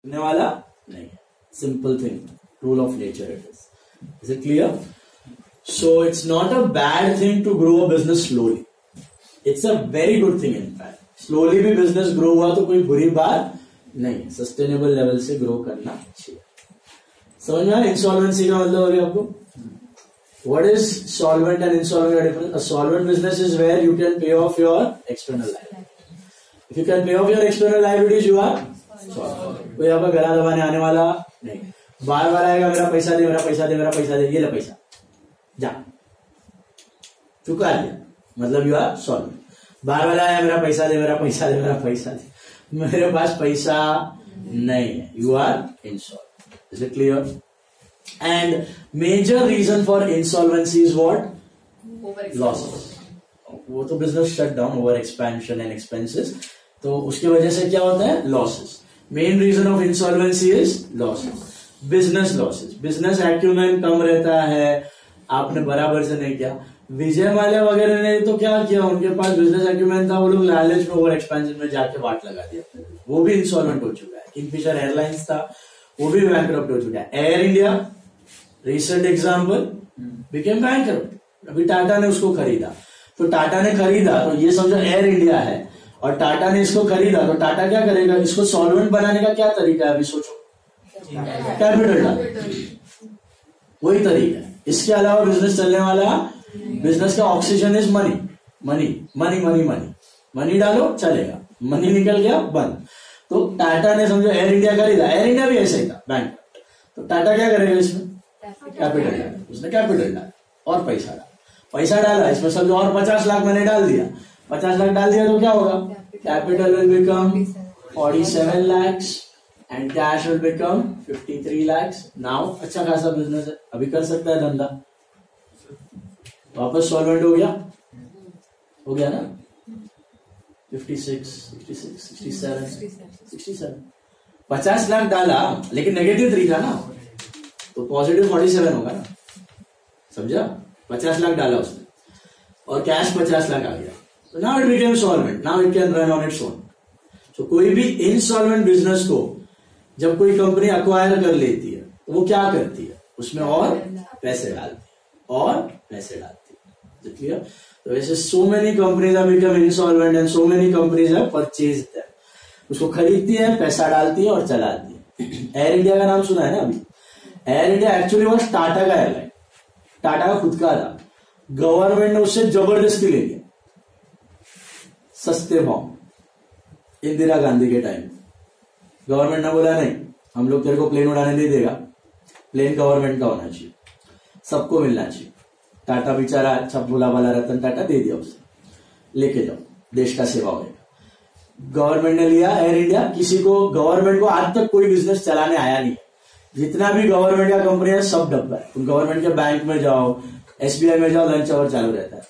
करने वाला नहीं है. Simple thing, rule of nature it is. Is it clear? So it's not a bad thing to grow a business slowly. It's a very good thing in fact. Slowly भी business grow हुआ तो कोई बुरी बात नहीं है. Sustainable level से grow करना चाहिए. समझ में आया insolvency का मतलब अभी आपको? What is solvent and insolvent difference? A solvent business is where you can pay off your external liabilities. If you can pay off your external liabilities, you are solvent. कोई आपका गला दबाने आने वाला नहीं. बार बार आएगा मेरा पैसा दे, मेरा पैसा दे, मेरा पैसा दे, ये ले पैसा, जा चुका लिया, मतलब यू आर सॉल्वेंट. बार बार आया मेरा पैसा दे, मेरा पैसा दे, मेरा पैसा दे, मेरे पास पैसा नहीं है, you are insolvent. Is it clear? And major reason for insolvency is what? Losses. वो तो business shut down, over expansion and expenses. तो उसकी वजह से क्या होता है? Losses. Main reason of insolvency is losses. Business losses. Business acumen कम रहता है, आपने बराबर से नहीं किया. विजय माल्या वगैरह ने तो क्या किया, उनके पास बिजनेस acumen था, वो लोग लालच में ओवर एक्सपेंशन में जाके वाट लगा दिया, वो भी इंसॉल्वेंट हो चुका है. किंगफिशर एयरलाइंस था, वो भी बैंकरप्ट हो चुका है. Air India recent example became bankrupt. अभी टाटा ने उसको खरीदा, तो टाटा ने खरीदा तो ये समझो एयर इंडिया है, और टाटा ने इसको खरीदा तो टाटा क्या करेगा, इसको सॉल्वेंट बनाने का क्या तरीका है, अभी सोचो. कैपिटल डाल, वही तरीका है. इसके अलावा बिजनेस चलने वाला, बिजनेस का oxygen is money. Money money money money money डालो चलेगा, मनी निकल गया बंद. तो टाटा ने समझो एयर इंडिया खरीदा, एयर इंडिया भी ऐसे ही था बैंक. तो टाटा क्या करेगा, इसमें कैपिटल डाला, उसने कैपिटल डाला और पैसा डाला इसमें समझो, और 50 लाख मैंने डाल दिया, 50 लाख डाल दिया तो क्या होगा, capital will become 47 lakhs and cash will become 53 lakhs. Now अच्छा खासा बिजनेस है, अभी कर सकता है धंधा, वापस सॉल्वेंट हो गया ना. 56, 67. 50 लाख डाला लेकिन नेगेटिव 3 था ना, तो पॉजिटिव 47 होगा ना, समझा. 50 लाख डाला उसने और कैश 50 लाख आ गया, तो now it became solvent, now it can run on its own. तो कोई भी इनसॉल्वेंट बिजनेस को जब कोई कंपनी अक्वायर कर लेती है, वो क्या करती है, उसमें और पैसे डालती है. क्लियर? तो वैसे so many companies have become insolvent and so many companies have purchased them. उसको खरीदती है, पैसा डालती है और चलाती है. एयर इंडिया का नाम सुना है ना अभी. एयर इंडिया एक्चुअली वो टाटा का एयरलाइन, टाटा का खुद का था. गवर्नमेंट ने उससे जबरदस्ती ले लिया सस्ते भाव. इंदिरा गांधी के टाइम गवर्नमेंट ने बोला नहीं, हम लोग तेरे को प्लेन उड़ाने नहीं देगा, प्लेन गवर्नमेंट का होना चाहिए, सबको मिलना चाहिए. टाटा बेचारा अच्छा भोला भाला रतन टाटा दे दिया उसे, लेके जाओ, देश का सेवा होगा. गवर्नमेंट ने लिया एयर इंडिया. किसी को, गवर्नमेंट को आज तक कोई बिजनेस चलाने आया नहीं. जितना भी गवर्नमेंट का कंपनी है सब डब्बा है. तुम गवर्नमेंट के बैंक में जाओ, एसबीआई में जाओ, लंच आवर चालू रहता है,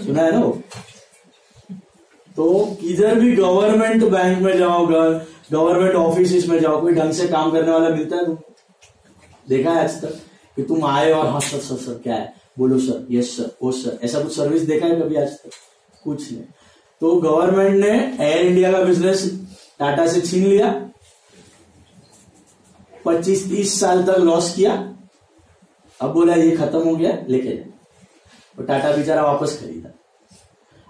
सुना है ना वो. तो किधर भी गवर्नमेंट बैंक में जाओ, गवर्नमेंट ऑफिस में जाओ, कोई ढंग से काम करने वाला मिलता है? तुम देखा है आज तक कि तुम आए और हाँ सर सर सर क्या है, बोलो सर, यस सर, ओ सर, ऐसा कुछ सर्विस देखा है कभी आज तक? कुछ नहीं. तो गवर्नमेंट ने एयर इंडिया का बिजनेस टाटा से छीन लिया, 25-30 साल तक लॉस किया. अब बोला ये खत्म हो गया, लेके जाए. तो टाटा बेचारा वापस खरीदा.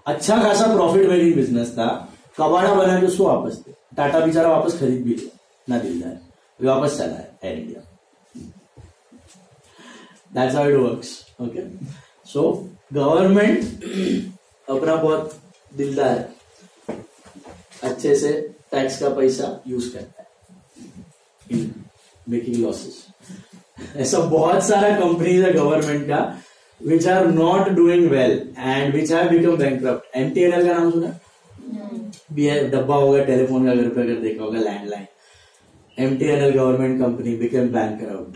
अच्छा खासा प्रॉफिट मेकिंग बिजनेस था, कबाड़ा बना के उसको वापस दे. टाटा बेचारा वापस खरीद भी लिया, ना दिलदार, वापस चला है air India. That's how it works. Okay. So government अपना बहुत दिलदार है, अच्छे से टैक्स का पैसा यूज करता है इन मेकिंग लॉसेस. ऐसा बहुत सारा कंपनीज है गवर्नमेंट का which are not doing well and which have become bankrupt. MTNL का नाम सुना? डब्बा होगा टेलीफोन का, घर पे अगर देखा होगा, landline. MTNL government company became bankrupt.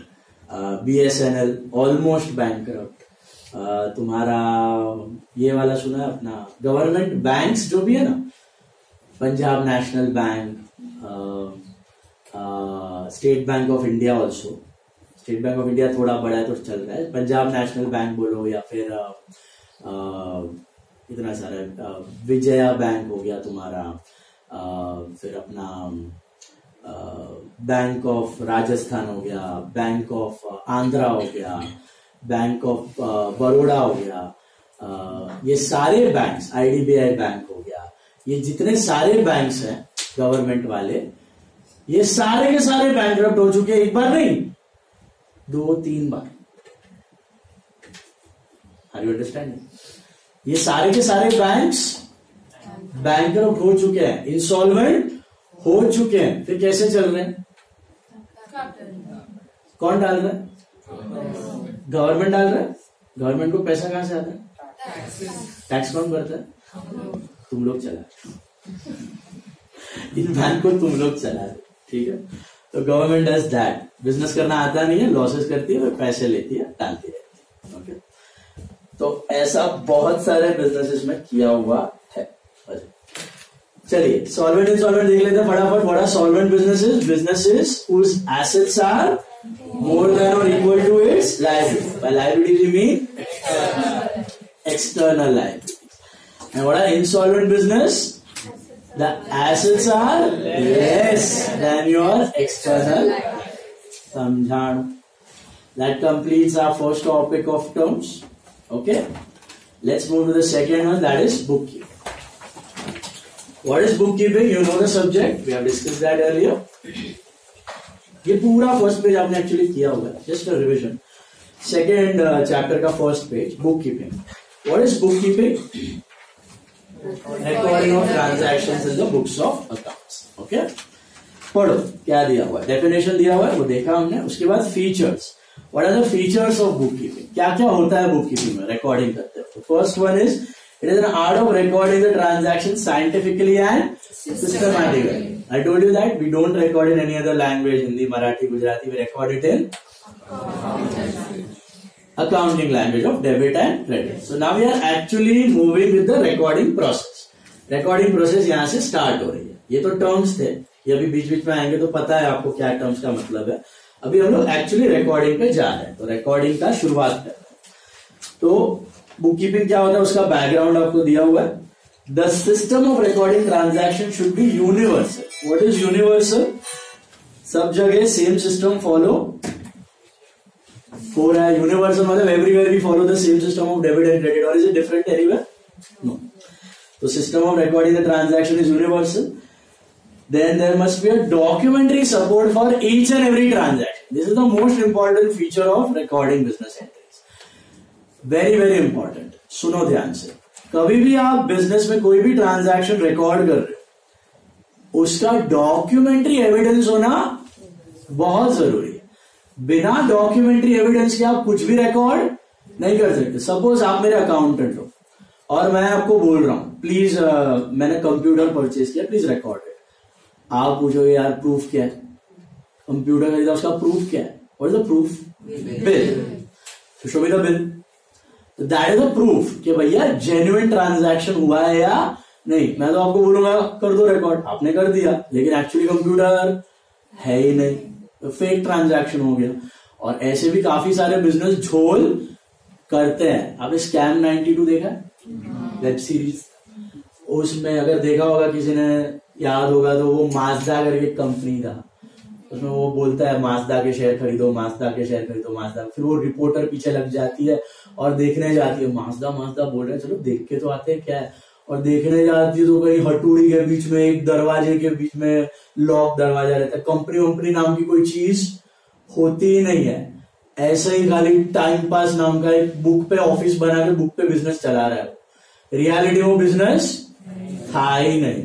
BSNL almost bankrupt. तुम्हारा ये वाला सुना है अपना गवर्नमेंट बैंक्स जो भी है ना, Punjab national bank, state bank of India also. State bank of India थोड़ा बड़ा है तो चल रहा है. पंजाब नेशनल बैंक बोलो या फिर इतना सारा, विजया बैंक हो गया तुम्हारा, फिर अपना बैंक ऑफ राजस्थान हो गया, बैंक ऑफ आंध्रा हो गया, बैंक ऑफ बड़ौदा हो गया, ये सारे बैंक्स, IDBI बैंक हो गया, ये जितने सारे बैंक्स हैं गवर्नमेंट वाले, ये सारे के सारे बैंकरप्ट हो चुके हैं, एक बार नहीं 2-3 बार। Are you understanding? ये सारे के सारे बैंक्स बैंकरप्ट हो चुके हैं, इंसॉल्वेंट हो चुके हैं। फिर कैसे चल रहे हैं? कौन डाल रहा है? गवर्नमेंट डाल रहा है। गवर्नमेंट को पैसा कहां से आता है? टैक्स कौन भरता है? तुम लोग चला इन बैंक को तुम लोग चला रहे, ठीक है। तो गवर्नमेंट डज दैट। बिजनेस करना आता नहीं है, लॉसेस करती है, पैसे लेती है, डालती रहती है। ओके, तो ऐसा बहुत सारे बिजनेसेस में किया हुआ है। चलिए सॉल्वेंट इंसॉल्वेंट देख लेते हैं फटाफट। What are solvent businesses? Businesses whose assets are more than or equal to its liabilities. By liabilities we mean external liabilities. And what are insolvent business? The assets are less than your external. Samjhan. That completes our first topic of terms. Okay. Let's move to the second one, that is bookkeeping. What is bookkeeping? You know the subject. We have discussed that earlier. ये पूरा first page आपने actually किया हुआ है, just a revision. Second chapter का first page, bookkeeping. What is bookkeeping? Recording of transactions in the books of accounts. Okay, पढ़ो क्या दिया हुआ है, डेफिनेशन दिया हुआ है, वो देखा हमने। उसके बाद features. What are the features of book keeping? क्या क्या होता है बुक कीपिंग में, रिकॉर्डिंग करते हैं। First one is it is an art of recording the transaction scientifically and systematically. I told you that we don't record in any other language, Hindi, Marathi, Gujarati. We record it in accounting language of debit and credit. So now we are actually moving with the recording process. Recording process यहाँ से start हो रही है। ये तो terms थे, ये अभी बीच बीच में आएंगे तो पता है आपको क्या terms का मतलब है। अभी हम लोग एक्चुअली रिकॉर्डिंग पे जा रहे हैं, तो रिकॉर्डिंग का शुरुआत करते हैं। तो बुक कीपिंग क्या होता है, उसका बैकग्राउंड आपको दिया हुआ है। The system of recording transaction should be universal. What is universal? सब जगह सेम सिस्टम फॉलो हो रहा है। यूनिवर्सल मतलब everywhere we follow the same system of debit and credit, और is it different anywhere? No. तो system of recording the transaction is universal. Then there must be a documentary support for each and every transaction. This is the most important feature of recording business entries. Very very important. सुनो ध्यान से, कभी भी आप business में कोई भी transaction record कर रहे हो, उसका डॉक्यूमेंट्री एविडेंस होना बहुत जरूरी है। बिना डॉक्यूमेंट्री एविडेंस के आप कुछ भी रिकॉर्ड नहीं कर सकते। सपोज आप मेरे अकाउंटेंट हो और मैं आपको बोल रहा हूं प्लीज मैंने कंप्यूटर परचेज किया, प्लीज रिकॉर्ड इट। आप पूछोगे यार प्रूफ क्या है? कंप्यूटर खरीदा, उसका प्रूफ क्या है? What is the proof? Bill. Show me the bill. तो दैट इज द प्रूफ कि भैया जेन्युइन ट्रांजैक्शन हुआ है या नहीं। मैं तो आपको बोलूंगा कर दो रिकॉर्ड, आपने कर दिया, लेकिन एक्चुअली कंप्यूटर है ही नहीं, तो फेक ट्रांजैक्शन हो गया। और ऐसे भी काफी सारे बिजनेस झोल करते हैं। आपने स्कैम 92 देखा है, वेब सीरीज? उसमें अगर देखा होगा किसी ने, याद होगा तो, वो माजदा करके कंपनी था, उसमें वो बोलता है माजदा के शेयर खरीदो, माजदा के शेयर खरीदो, माजदा। फिर वो रिपोर्टर पीछे लग जाती है और देखने जाती है, माजदा माजदा बोल रहे हैं, चलो देख के तो आते हैं क्या है। और देखने जाती है तो कहीं हटूड़ी के बीच में, एक दरवाजे के बीच में लॉक दरवाजा रहता है। कंपनी वंपनी नाम की कोई चीज होती ही नहीं है, ऐसे ही खाली टाइम पास नाम का एक बुक पे ऑफिस बना के बुक पे बिजनेस चला रहा है। रियलिटी में बिजनेस था ही नहीं,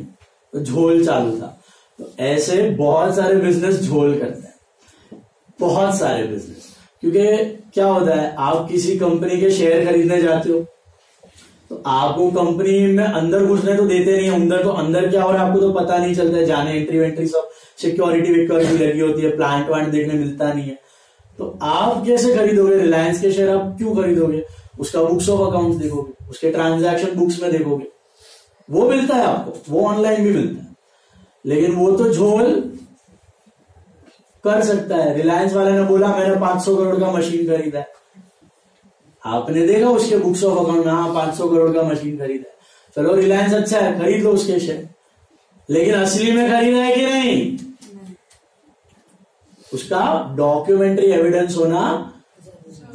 तो झोल चालू था। तो ऐसे बहुत सारे बिजनेस झोल करते हैं, बहुत सारे बिजनेस। क्योंकि क्या होता है, आप किसी कंपनी के शेयर खरीदने जाते हो तो आपको कंपनी में अंदर घुसने तो देते नहीं है, तो अंदर क्या हो रहा है आपको तो पता नहीं चलता है। जाने एंट्री वेंट्री सब सिक्योरिटी विक्योरिटी लगी होती है, प्लांट वांट देखने मिलता नहीं है। तो आप कैसे खरीदोगे रिलायंस के शेयर? आप क्यों खरीदोगे? उसका बुक्स ऑफ अकाउंट देखोगे, उसके ट्रांजैक्शन बुक्स में देखोगे, वो मिलता है आपको, वो ऑनलाइन भी मिलता है। लेकिन वो तो झोल कर सकता है। रिलायंस वाले ने बोला मैंने 500 करोड़ का मशीन खरीदा है, आपने देखा उसके बुक्स ऑफ अकाउंट में, हाँ 500 करोड़ का मशीन खरीदा है, चलो रिलायंस अच्छा है, खरीद लो उसके शेयर। लेकिन असली में खरीदा है कि नहीं? उसका डॉक्यूमेंट्री एविडेंस होना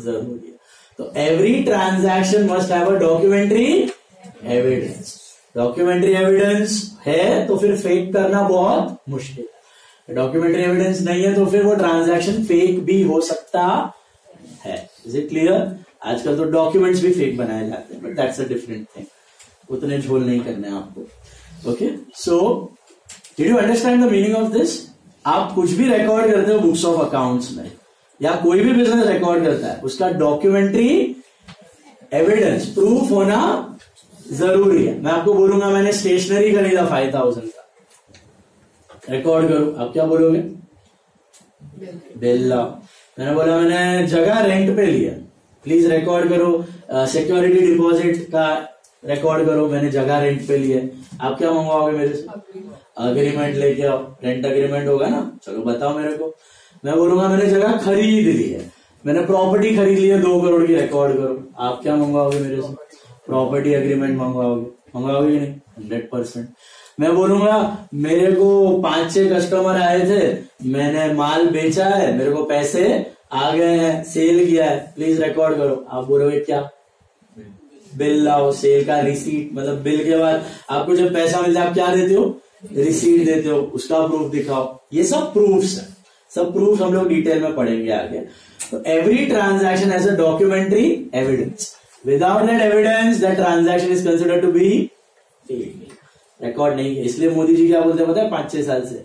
जरूरी है। तो every transaction must have a documentary evidence. Documentary evidence है तो फिर फेक करना बहुत मुश्किल है। डॉक्यूमेंट्री एविडेंस नहीं है तो फिर वो ट्रांजैक्शन फेक भी हो सकता है। Is it clear? आजकल तो डॉक्यूमेंट्स भी फेक बनाए जाते हैं, but that's a different thing, उतने झोल नहीं करने आपको। Okay, so did you understand the meaning of this? आप कुछ भी रिकॉर्ड करते हो बुक्स ऑफ अकाउंट्स में, या कोई भी बिजनेस रिकॉर्ड करता है, उसका डॉक्यूमेंट्री एविडेंस प्रूफ होना जरूरी है। मैं आपको बोलूंगा मैंने स्टेशनरी खरीदा 5000 का, रिकॉर्ड करो, आप क्या बोलोगे? बिल लाओ। मैंने बोला मैंने जगह रेंट पे लिया, प्लीज रिकॉर्ड करो। सिक्योरिटी डिपॉजिट का रिकॉर्ड करो, मैंने जगह रेंट पे लिया। आप क्या मंगवाओगे मेरे से? अग्रीमेंट लेके आओ, रेंट अग्रीमेंट होगा ना, चलो बताओ मेरे को। मैं बोलूंगा मैंने जगह खरीद ली है, मैंने प्रॉपर्टी खरीद ली है 2 करोड़ की, रिकॉर्ड करो। आप क्या मंगवाओगे मेरे से? प्रॉपर्टी अग्रीमेंट मंगवाओगे कि नहीं? 100%। मैं बोलूंगा मेरे को 5-6 कस्टमर आए थे, मैंने माल बेचा है, मेरे को पैसे आ गए हैं, सेल किया है, प्लीज रिकॉर्ड करो। आप बोलोगे क्या? बिल लाओ, सेल का रिसीट, मतलब बिल के बाद आपको जब पैसा मिलता है आप क्या देते हो? रिसीट देते हो, उसका प्रूफ दिखाओ। ये सब प्रूफ्स है, सब प्रूफ हम लोग डिटेल में पढ़ेंगे आगे। तो every transaction has a documentary evidence. Without that evidence that transaction is considered to be fake. Record नहीं है, इसलिए मोदी जी क्या बोलते हैं पता है? 5-6 साल से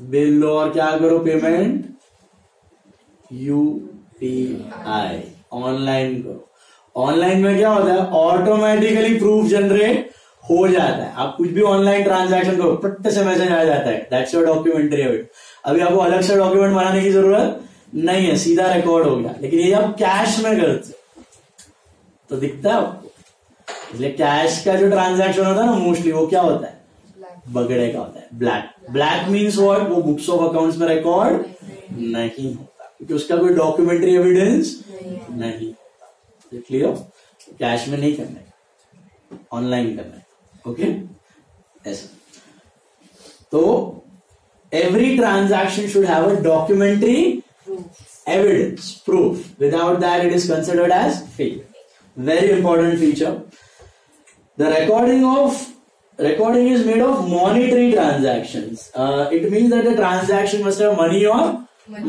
बिल लो और क्या करो? पेमेंट UPI ऑनलाइन करो। ऑनलाइन में क्या होता है? ऑटोमेटिकली प्रूफ जनरेट हो जाता है। आप कुछ भी ऑनलाइन ट्रांजैक्शन करो, फट से मैसेज आ जाता है, दैट्स योर डॉक्यूमेंट्री एविडेंस। अभी आपको अलग से डॉक्यूमेंट बनाने की जरूरत नहीं है, सीधा रिकॉर्ड हो गया। लेकिन ये आप कैश में करते तो दिखता है आपको, इसलिए कैश का जो ट्रांजैक्शन होता है ना, मोस्टली वो क्या होता है? बगड़े का होता है, ब्लैक। Black means what? वो बुक्स ऑफ अकाउंट्स में रिकॉर्ड नहीं होता, क्योंकि उसका कोई डॉक्यूमेंट्री एविडेंस नहीं होता। क्लियर? कैश में नहीं करना है, ऑनलाइन करना है। ओके, ऐसा। तो every transaction should have a documentary evidence, proof. Without that it is considered as fake. Very important feature. The recording is made of monetary transactions. It means that the transaction must have money or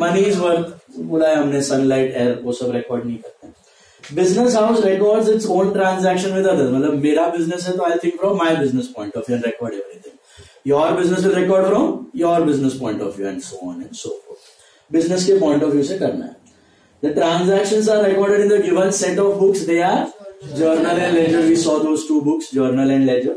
money is worth. बोला है हमने sunlight, air, वो सब record नहीं करते। Business house records its own transaction with others. मतलब मेरा business है तो I think from my business point of view and record everything. Your business will record from your business point of view and so on and so forth. Business के point of view से करना है। The transactions are recorded in the given set of books. They are journal and ledger. We saw those 2 books, journal and ledger.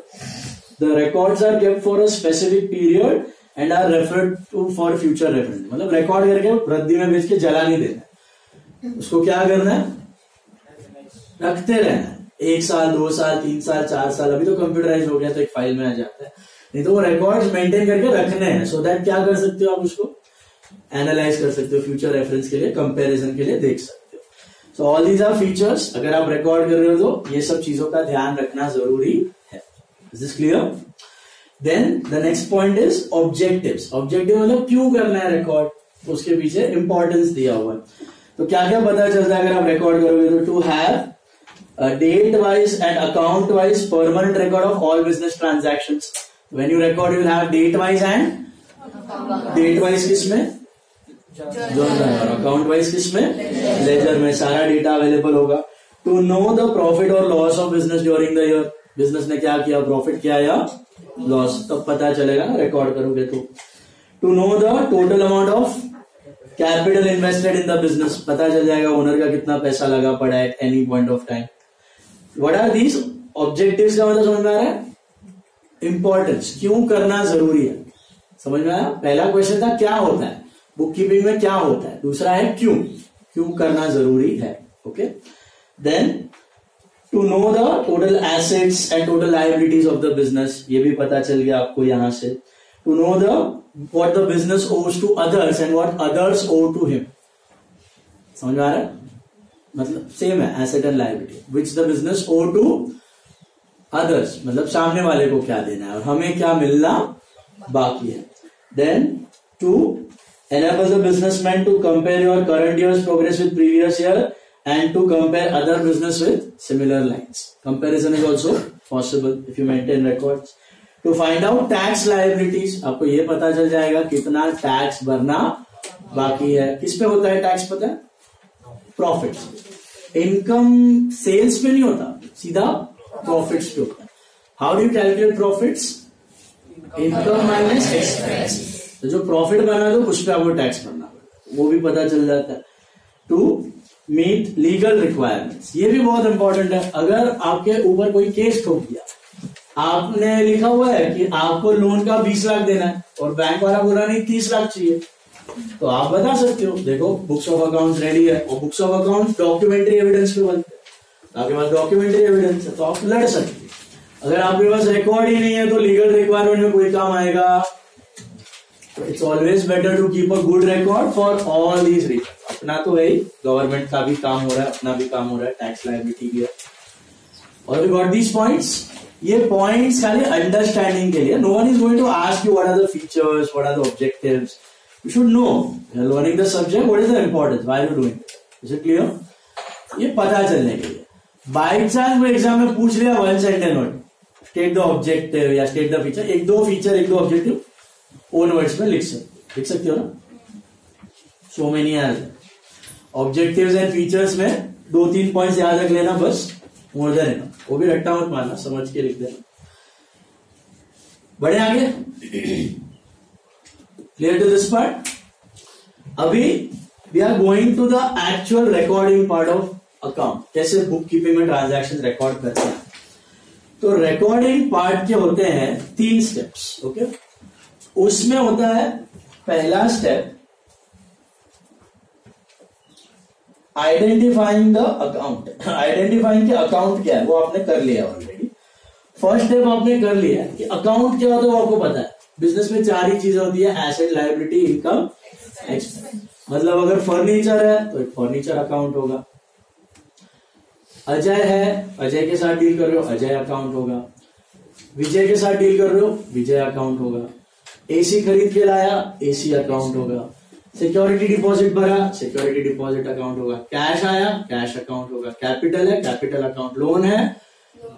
The records are kept for a specific period and are referred to for future reference. मतलब record करके रद्दी में बेच के जला नहीं देना, उसको क्या करना है? रखते रहना है। 1 साल, 2 साल, 3 साल, 4 साल। अभी तो कंप्यूटराइज हो गया तो एक फाइल में आ जाता है, नहीं तो वो रिकॉर्ड्स मेंटेन करके रखने हैं। सो दैट क्या कर सकते हो आप? उसको एनालाइज कर सकते हो, फ्यूचर रेफरेंस के लिए, कंपैरिजन के लिए देख सकते हो। So all these are features. अगर आप रिकॉर्ड कर रहे हो तो ये सब चीजों का ध्यान रखना जरूरी है। Is this clear? Then the next point is objectives. Objective मतलब क्यों करना है रिकॉर्ड, तो उसके पीछे इंपॉर्टेंस दिया हुआ है। तो क्या क्या पता चलता है अगर आप रिकॉर्ड करोगे तो? To have date wise and account wise permanent record of all business transactions. When you record you will have date wise and date wise किसमें? जर्नल। और अकाउंट वाइज किसमें? लेजर में। सारा डेटा अवेलेबल होगा। To know the profit और loss of business during the year. Business ने क्या किया, प्रॉफिट किया या लॉस, तब पता चलेगा ना रिकॉर्ड करोगे तो। To know the total amount of capital invested in the business, पता चल जाएगा ओनर का कितना पैसा लगा पड़ा है at any point of time. What are these objectives का मतलब समझ में आ रहा है? इंपॉर्टेंस, क्यों करना जरूरी है। समझ में आया? पहला क्वेश्चन था क्या होता है बुक कीपिंग में, क्या होता है। दूसरा है क्यों, क्यों करना जरूरी है। Okay, then to know the total assets and total liabilities of the business, ये भी पता चल गया आपको यहां से। To know the what the business owes to others and what others owe to him. समझ में आ रहा है? मतलब सेम है, asset and liability, which the business owe to others, मतलब सामने वाले को क्या देना है और हमें क्या मिलना बाकी है। Then to enables a businessman to compare your current year's progress with previous year and to compare other business with similar lines. Comparison is also possible if you maintain records. To find out tax liabilities, आपको ये पता चल जाएगा कितना tax भरना बाकी है. किस पे होता है टैक्स पता है? प्रॉफिट्स. इनकम सेल्स पे नहीं होता, सीधा प्रॉफिट्स पे होता है. How do you calculate profits? Income minus expense. तो जो प्रॉफिट बना दो उस पर आपको टैक्स भरना पड़ेगा, वो भी पता चल जाता है. टू मीट लीगल रिक्वायरमेंट्स, ये भी बहुत इंपॉर्टेंट है. अगर आपके ऊपर कोई केस ठोक दिया, आपने लिखा हुआ है कि आपको लोन का 20 लाख देना है और बैंक वाला बोला नहीं 30 लाख चाहिए, तो आप बता सकते हो देखो बुक्स ऑफ अकाउंट्स रेडी है, और books of accounts documentary evidence पे बनते हैं. आपके पास डॉक्यूमेंट्री एविडेंस है तो आप लड़ सकते हैं. अगर आपके पास रिकॉर्ड ही नहीं है तो लीगल रिक्वायरमेंट में कोई काम आएगा. It's always better to keep a good record for all these reason. अपना तो है ही, गवर्नमेंट का भी काम हो रहा है, अपना भी काम हो रहा है, टैक्स लायबिलिटी भी है. और वी गॉट दीज पॉइंट्स. ये पॉइंट्स खाली अंडरस्टैंडिंग के लिए. No one is going to ask you what are the features, what are the objectives. You should know learning the subject, what is the importance, why you doing it. Is it clear? ये पता चलने के लिए. By chance वो exam में पूछ लिया one sentence word, state the objective या स्टेट द फीचर, एक दो फीचर एक दो ऑब्जेक्टिव ओन वर्ड्स में लिख सकते हो ना. So many objectives and features में 2-3 पॉइंट्स याद रख लेना बस, मोर देन इनफ. वो भी रट्टा मत मारना, समझ के लिख देना. बढ़े आगे. Clear to this part? अभी we are going to the actual recording part of account. कैसे बुक कीपिंग में ट्रांजैक्शन रिकॉर्ड करते हैं. तो रिकॉर्डिंग पार्ट के होते हैं 3 स्टेप्स. ओके, उसमें होता है पहला step identifying the account. Identifying के अकाउंट क्या है वो आपने कर लिया ऑलरेडी. फर्स्ट स्टेप आपने कर लिया कि अकाउंट क्या होता है वो आपको पता है. बिजनेस में 4 ही चीजें होती है, एसेट, लायबिलिटी, इनकम, एक्सपेंस. मतलब अगर फर्नीचर है तो एक फर्नीचर अकाउंट होगा. अजय है, अजय के साथ डील कर रहे हो, अजय अकाउंट होगा. विजय के साथ डील कर रहे हो, विजय अकाउंट होगा. एसी खरीद के लाया, एसी अकाउंट होगा. सिक्योरिटी डिपॉजिट भरा, सिक्योरिटी डिपॉजिट अकाउंट होगा. कैश आया, कैश अकाउंट होगा. कैपिटल है, कैपिटल अकाउंट. लोन है,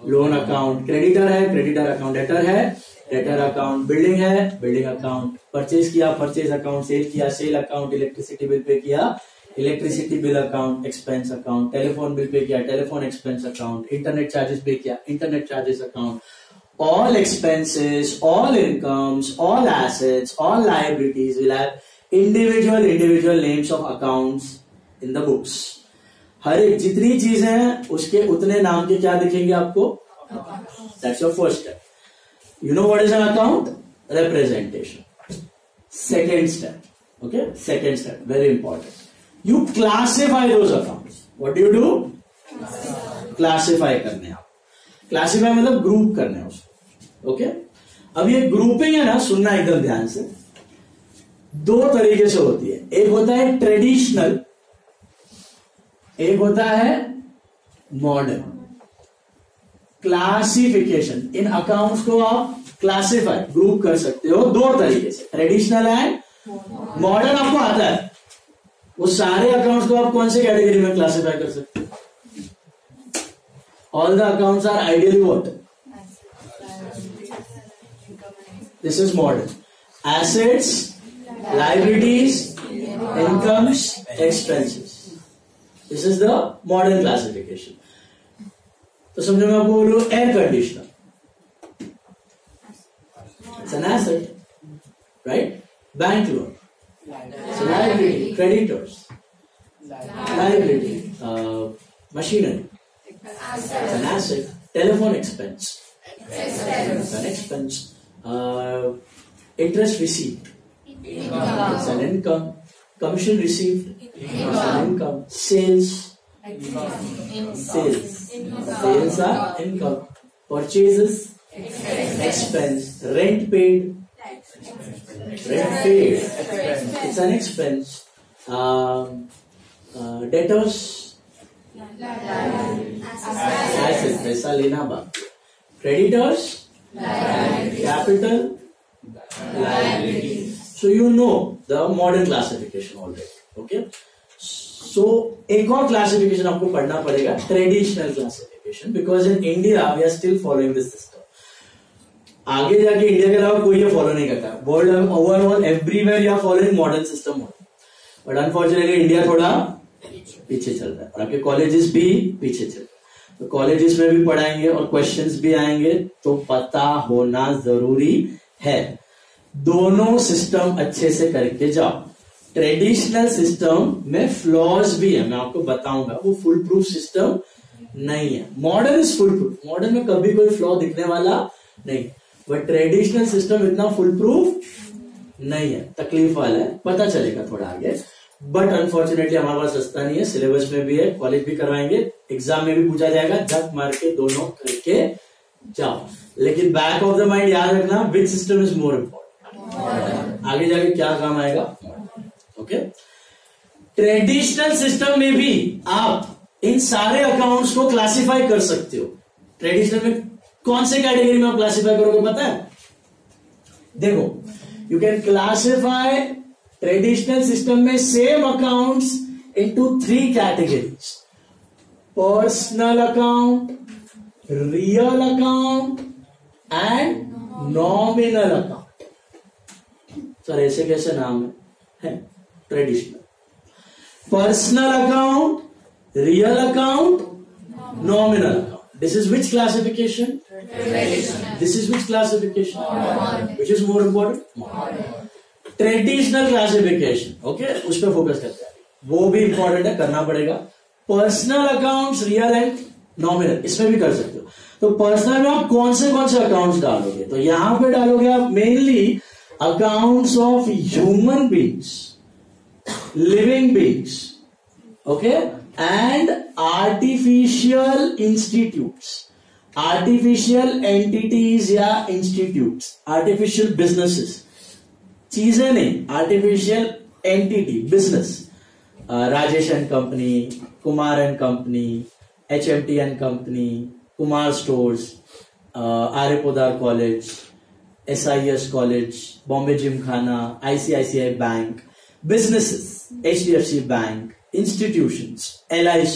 लोन अकाउंट. क्रेडिटर है, क्रेडिटर अकाउंट. डेटर है, डेटर अकाउंट. बिल्डिंग है, बिल्डिंग अकाउंट. परचेज किया, परचेज अकाउंट. सेल किया, sale account. Electricity bill pay किया, electricity bill account, expense account. Telephone bill pay किया, telephone expense account. Internet charges pay किया, internet charges account. All expenses, all incomes, all assets, all liabilities will have individual names of accounts in the books. हर एक जितनी चीजें हैं उसके उतने नाम के क्या दिखेंगे आपको. That's your first step. You know what is an account? Representation. Second step. Okay? Second step. Very important. You classify those accounts. What do you do? Classify करने आप. क्लासीफाई मतलब ग्रुप करने उसको. ओके, अब ये ग्रुपिंग है ना, सुनना एकदम ध्यान से. 2 तरीके से होती है. एक होता है ट्रेडिशनल, एक होता है मॉडर्न. क्लासिफिकेशन. इन अकाउंट्स को आप क्लासिफाई, ग्रुप कर सकते हो 2 तरीके से, ट्रेडिशनल एंड मॉडर्न. आपको आता है वो सारे अकाउंट्स को आप कौन से कैटेगरी में क्लासिफाई कर सकते हो? All the accounts are ideally what? This is modern. Assets, liabilities, incomes, expenses. This is the modern classification. तो समझो मैं आपको बोलूं air conditioner. It's an asset, right? Bank loan. It's a liability. Creditors. Liability. Machinery. It's an asset. Telephone expense. It's an expense. Interest received. It's an income. Commission received. It's an income. Sales. Sales are income. Purchases. Expense. Rent paid. It's an expense. Debtors. Assets, पैसा लेना बाकी. Creditors, capital, liabilities. So you know the modern classification already. Okay. So एक और classification आपको पढ़ना पड़ेगा, traditional classification, because in India we are still following this system. आगे जाके इंडिया के अलावा कोई ये फॉलो नहीं करता. World overall everywhere you are following modern system, but unfortunately India थोड़ा पीछे चल रहा है और आपके कॉलेजेस भी पीछे चल रहे हैं. तो कॉलेजेस में भी पढ़ाएंगे और क्वेश्चंस भी आएंगे, तो पता होना जरूरी है. दोनों सिस्टम अच्छे से करके जाओ. ट्रेडिशनल सिस्टम में फ्लॉज भी है, मैं आपको बताऊंगा, वो फुल प्रूफ सिस्टम नहीं है. Modern is full proof, modern में कभी कोई फ्लॉ दिखने वाला नहीं, बट ट्रेडिशनल सिस्टम इतना फुल प्रूफ नहीं है. तकलीफ वाला है, पता चलेगा थोड़ा आगे, बट अनफॉर्चुनेटली हमारे पास सस्ता नहीं है. सिलेबस में भी है, कॉलेज भी करवाएंगे, एग्जाम में भी पूछा जाएगा, जब मार के दोनों करके जाओ. लेकिन बैक ऑफ द माइंड याद रखना, which system is more important, आगे जाके क्या काम आएगा. ओके. ट्रेडिशनल सिस्टम में भी आप इन सारे अकाउंट्स को क्लासिफाई कर सकते हो. ट्रेडिशनल में कौन से कैटेगरी में आप क्लासिफाई करोगे पता है? देखो, you can classify traditional system में same accounts into 3 categories: personal account, real account and nominal account. Sir ऐसे कैसे नाम है? Traditional, personal account, real account, nominal account. This is which classification? Traditional. This is which classification? Modern. Which is more important? Modern. Traditional classification. Okay, उस पर focus करते हैं. वो भी इंपॉर्टेंट है, करना पड़ेगा. Personal accounts, real and nominal, इसमें भी कर सकते हो. तो पर्सनल में आप कौन से अकाउंट्स डालोगे? तो यहां पे डालोगे आप mainly accounts of human beings, living beings, okay, and artificial institutes, artificial entities या institutes, artificial businesses, चीजें नहीं, artificial entity, business. Rajesh and company, Kumar and company, HMT and company, Kumar stores, Arya Podar college, SIS college, Bombay Gymkhana, ICICI bank, businesses, HDFC bank, institutions, LIC.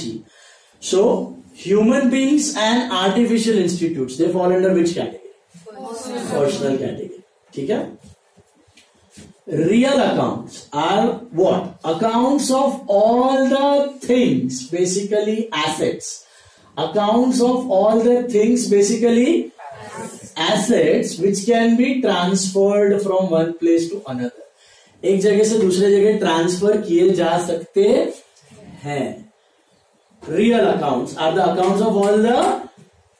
So human beings and artificial institutes, they fall under which category? Personal category. ठीक है. Real accounts are what? Accounts of all the things, basically assets. Accounts of all the things, basically assets, which can be transferred from one place to another. एक जगह से दूसरे जगह transfer किए जा सकते हैं. Real accounts are the accounts of all the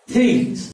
things